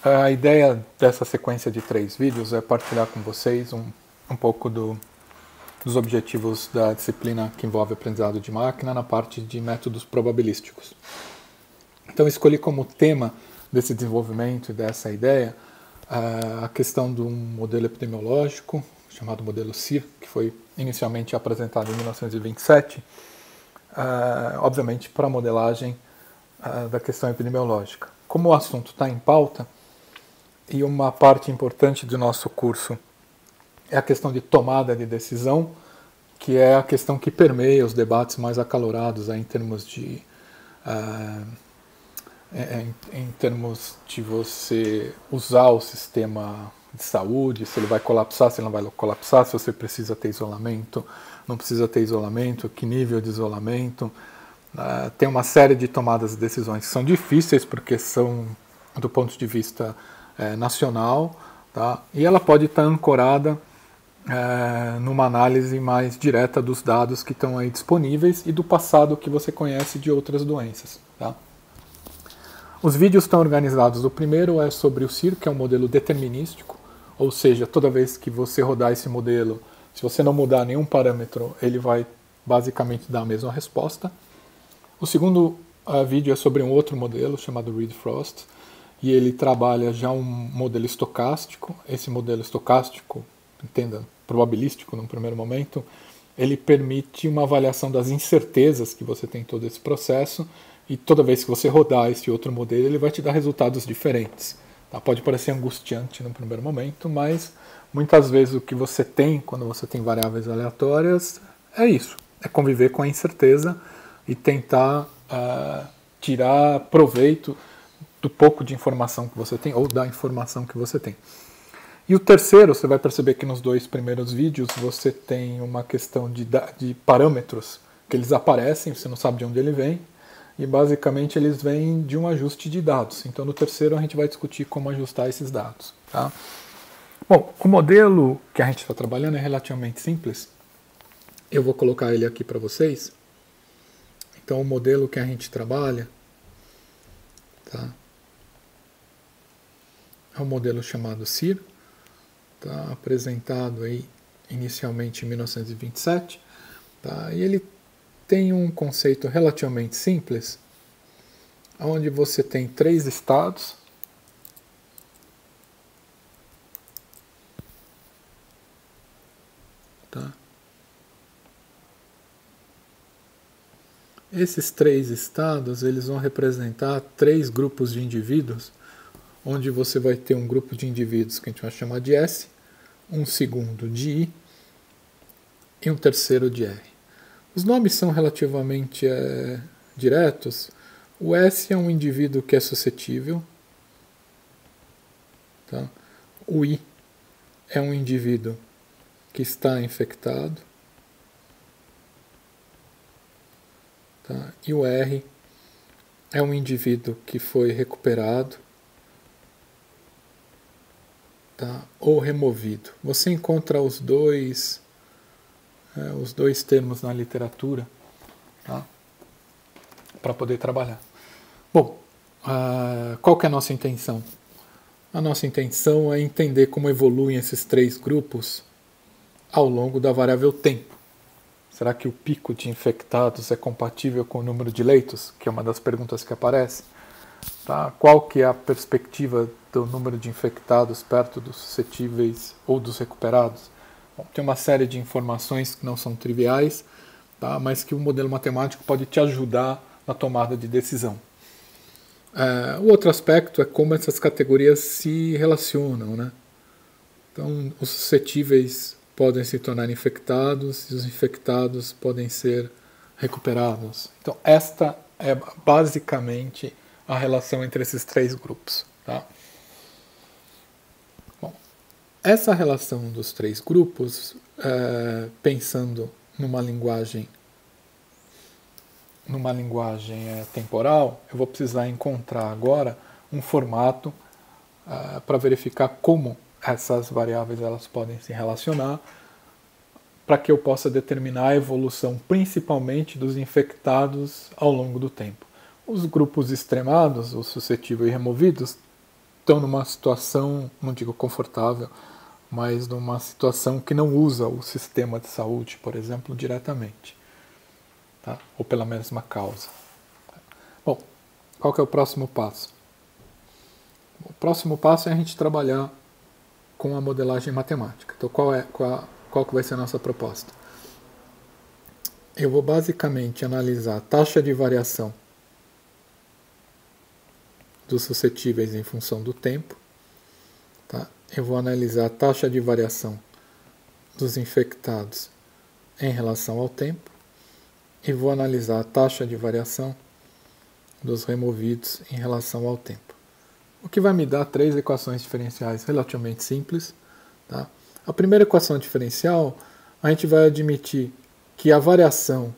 A ideia dessa sequência de 3 vídeos é partilhar com vocês um pouco dos objetivos da disciplina que envolve aprendizado de máquina na parte de métodos probabilísticos. Então escolhi como tema desse desenvolvimento e dessa ideia a questão de um modelo epidemiológico chamado modelo CIR, que foi inicialmente apresentado em 1927, obviamente para a modelagem da questão epidemiológica. Como o assunto está em pauta, e uma parte importante do nosso curso é a questão de tomada de decisão, que é a questão que permeia os debates mais acalorados em termos de você usar o sistema de saúde, se ele vai colapsar, se ele não vai colapsar, se você precisa ter isolamento, não precisa ter isolamento, que nível de isolamento. Tem uma série de tomadas de decisões que são difíceis porque são do ponto de vista nacional, tá? E ela pode estar ancorada numa análise mais direta dos dados que estão aí disponíveis e do passado que você conhece de outras doenças, tá? Os vídeos estão organizados. O primeiro é sobre o CIR, que é um modelo determinístico, ou seja, toda vez que você rodar esse modelo, se você não mudar nenhum parâmetro, ele vai basicamente dar a mesma resposta. O segundo vídeo é sobre um outro modelo chamado Reed-Frost, e ele trabalha já um modelo estocástico. Esse modelo estocástico, entenda, probabilístico no primeiro momento, ele permite uma avaliação das incertezas que você tem em todo esse processo, e toda vez que você rodar esse outro modelo, ele vai te dar resultados diferentes. Tá? Pode parecer angustiante no primeiro momento, mas muitas vezes o que você tem quando você tem variáveis aleatórias é isso, é conviver com a incerteza e tentar tirar proveito do pouco de informação que você tem ou da informação que você tem. E o terceiro, você vai perceber que nos 2 primeiros vídeos você tem uma questão de parâmetros que eles aparecem, você não sabe de onde ele vem, e basicamente eles vêm de um ajuste de dados. Então no terceiro a gente vai discutir como ajustar esses dados. Tá? Bom, o modelo que a gente está trabalhando é relativamente simples. Eu vou colocar ele aqui para vocês. Então o modelo que a gente trabalha, tá, é um modelo chamado CIR, tá, apresentado aí inicialmente em 1927, tá, e ele tem um conceito relativamente simples, onde você tem 3 estados, tá? Esses 3 estados eles vão representar 3 grupos de indivíduos, onde você vai ter um grupo de indivíduos que a gente vai chamar de S, um segundo de I e um terceiro de R. Os nomes são relativamente diretos. O S é um indivíduo que é suscetível. Tá? O I é um indivíduo que está infectado. Tá? E o R é um indivíduo que foi recuperado, tá? Ou removido. Você encontra os dois termos na literatura, tá? Para poder trabalhar. Bom, qual que é a nossa intenção? A nossa intenção é entender como evoluem esses 3 grupos ao longo da variável tempo. Será que o pico de infectados é compatível com o número de leitos? Que é uma das perguntas que aparece. Tá? Qual que é a perspectiva do número de infectados perto dos suscetíveis ou dos recuperados? Bom, tem uma série de informações que não são triviais, tá? Mas que o modelo matemático pode te ajudar na tomada de decisão. O outro aspecto é como essas categorias se relacionam, né? Então, os suscetíveis podem se tornar infectados e os infectados podem ser recuperados. Então, esta é basicamente a relação entre esses 3 grupos. Tá? Bom, essa relação dos 3 grupos, pensando numa linguagem temporal, eu vou precisar encontrar agora um formato para verificar como essas variáveis elas podem se relacionar, para que eu possa determinar a evolução principalmente dos infectados ao longo do tempo. Os grupos extremados, os suscetíveis e removidos, estão numa situação, não digo confortável, mas numa situação que não usa o sistema de saúde, por exemplo, diretamente, tá? Ou pela mesma causa. Bom, qual que é o próximo passo? O próximo passo é a gente trabalhar com a modelagem matemática. Então, qual que vai ser a nossa proposta? Eu vou basicamente analisar a taxa de variação dos suscetíveis em função do tempo. Tá? Eu vou analisar a taxa de variação dos infectados em relação ao tempo. E vou analisar a taxa de variação dos removidos em relação ao tempo. O que vai me dar 3 equações diferenciais relativamente simples. Tá? A primeira equação diferencial, a gente vai admitir que a variação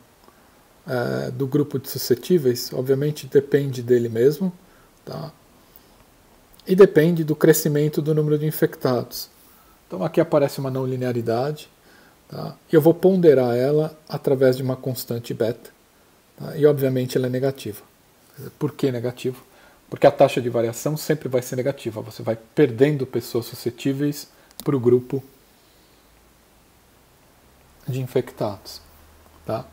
do grupo de suscetíveis, obviamente, depende dele mesmo, tá? E depende do crescimento do número de infectados. Então aqui aparece uma não linearidade, tá? E eu vou ponderar ela através de uma constante beta, tá? E obviamente ela é negativa. Por que negativa? Porque a taxa de variação sempre vai ser negativa. Você vai perdendo pessoas suscetíveis para o grupo de infectados. Tá?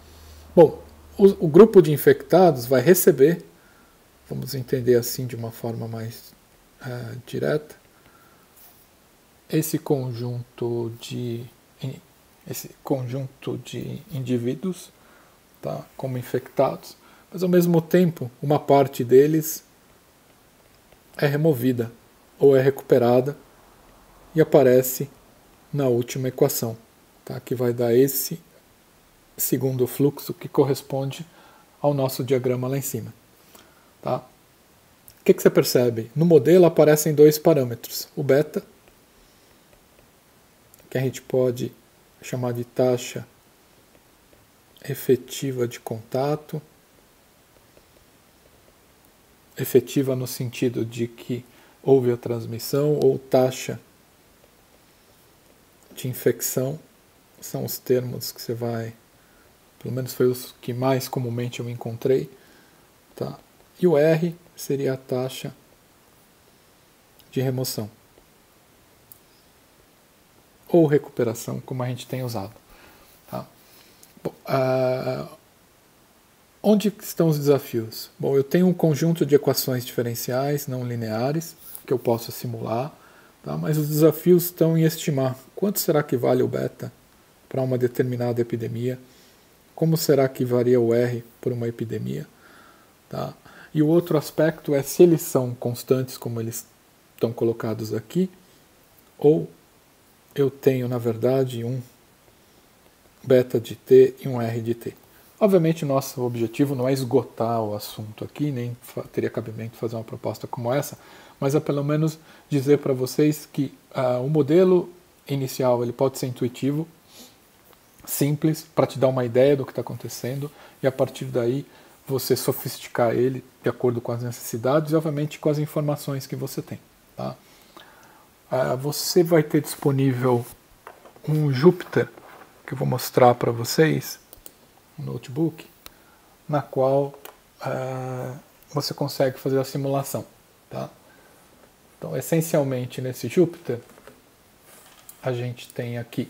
Bom, o grupo de infectados vai receber, vamos entender assim de uma forma mais direta, esse conjunto de indivíduos, tá, como infectados, mas ao mesmo tempo uma parte deles é removida ou é recuperada e aparece na última equação, tá, que vai dar esse segundo fluxo que corresponde ao nosso diagrama lá em cima. Tá? O que você percebe? No modelo aparecem 2 parâmetros. O beta, que a gente pode chamar de taxa efetiva de contato. Efetiva no sentido de que houve a transmissão, ou taxa de infecção. São os termos que você vai... Pelo menos foi os que mais comumente eu encontrei. Tá? E o R seria a taxa de remoção. Ou recuperação, como a gente tem usado. Tá? Bom, onde estão os desafios? Bom, eu tenho um conjunto de equações diferenciais não lineares que eu posso simular, tá? Mas os desafios estão em estimar quanto será que vale o beta para uma determinada epidemia, como será que varia o R por uma epidemia. Tá? E o outro aspecto é se eles são constantes, como eles estão colocados aqui, ou eu tenho, na verdade, um beta de t e um R de t. Obviamente, nosso objetivo não é esgotar o assunto aqui, nem teria cabimento fazer uma proposta como essa, mas é pelo menos dizer para vocês que o modelo inicial ele pode ser intuitivo, simples, para te dar uma ideia do que está acontecendo, e a partir daí você sofisticar ele de acordo com as necessidades e, obviamente, com as informações que você tem. Tá? Você vai ter disponível um Jupyter, que eu vou mostrar para vocês, um notebook, na qual você consegue fazer a simulação. Tá? Então, essencialmente, nesse Jupyter, a gente tem aqui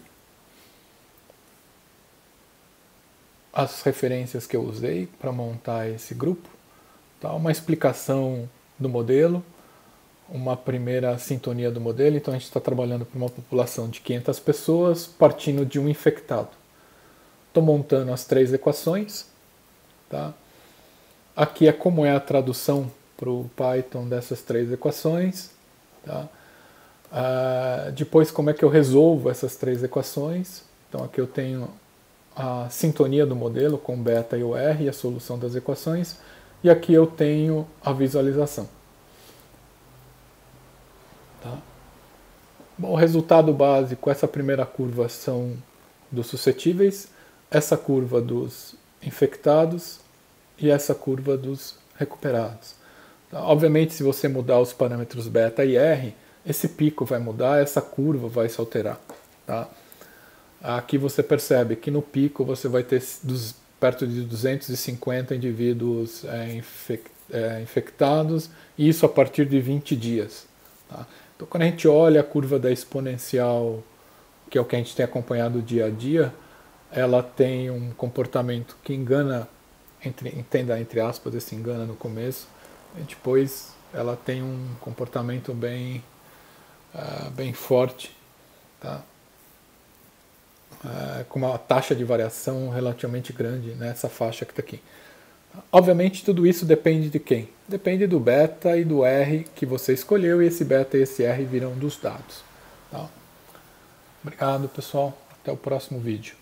as referências que eu usei para montar esse grupo, tá? Uma explicação do modelo, uma primeira sintonia do modelo. Então a gente está trabalhando para uma população de 500 pessoas partindo de um infectado. Estou montando as 3 equações. Tá? Aqui é como é a tradução para o Python dessas 3 equações. Tá? Depois como é que eu resolvo essas 3 equações. Então aqui eu tenho a sintonia do modelo com beta e o R e a solução das equações, e aqui eu tenho a visualização. Tá? Bom, o resultado básico, essa primeira curva são dos suscetíveis, essa curva dos infectados e essa curva dos recuperados. Tá? Obviamente, se você mudar os parâmetros beta e R, esse pico vai mudar, essa curva vai se alterar. Tá? Aqui você percebe que no pico você vai ter perto de 250 indivíduos infectados, e isso a partir de 20 dias. Tá? Então, quando a gente olha a curva da exponencial, que é o que a gente tem acompanhado dia a dia, ela tem um comportamento que engana, entenda entre aspas esse engana no começo, e depois ela tem um comportamento bem forte, tá? Com uma taxa de variação relativamente grande nessa faixa que está aqui. Obviamente tudo isso depende de quem? Depende do beta e do R que você escolheu, e esse beta e esse R virão dos dados. Tá? Obrigado, pessoal. Até o próximo vídeo.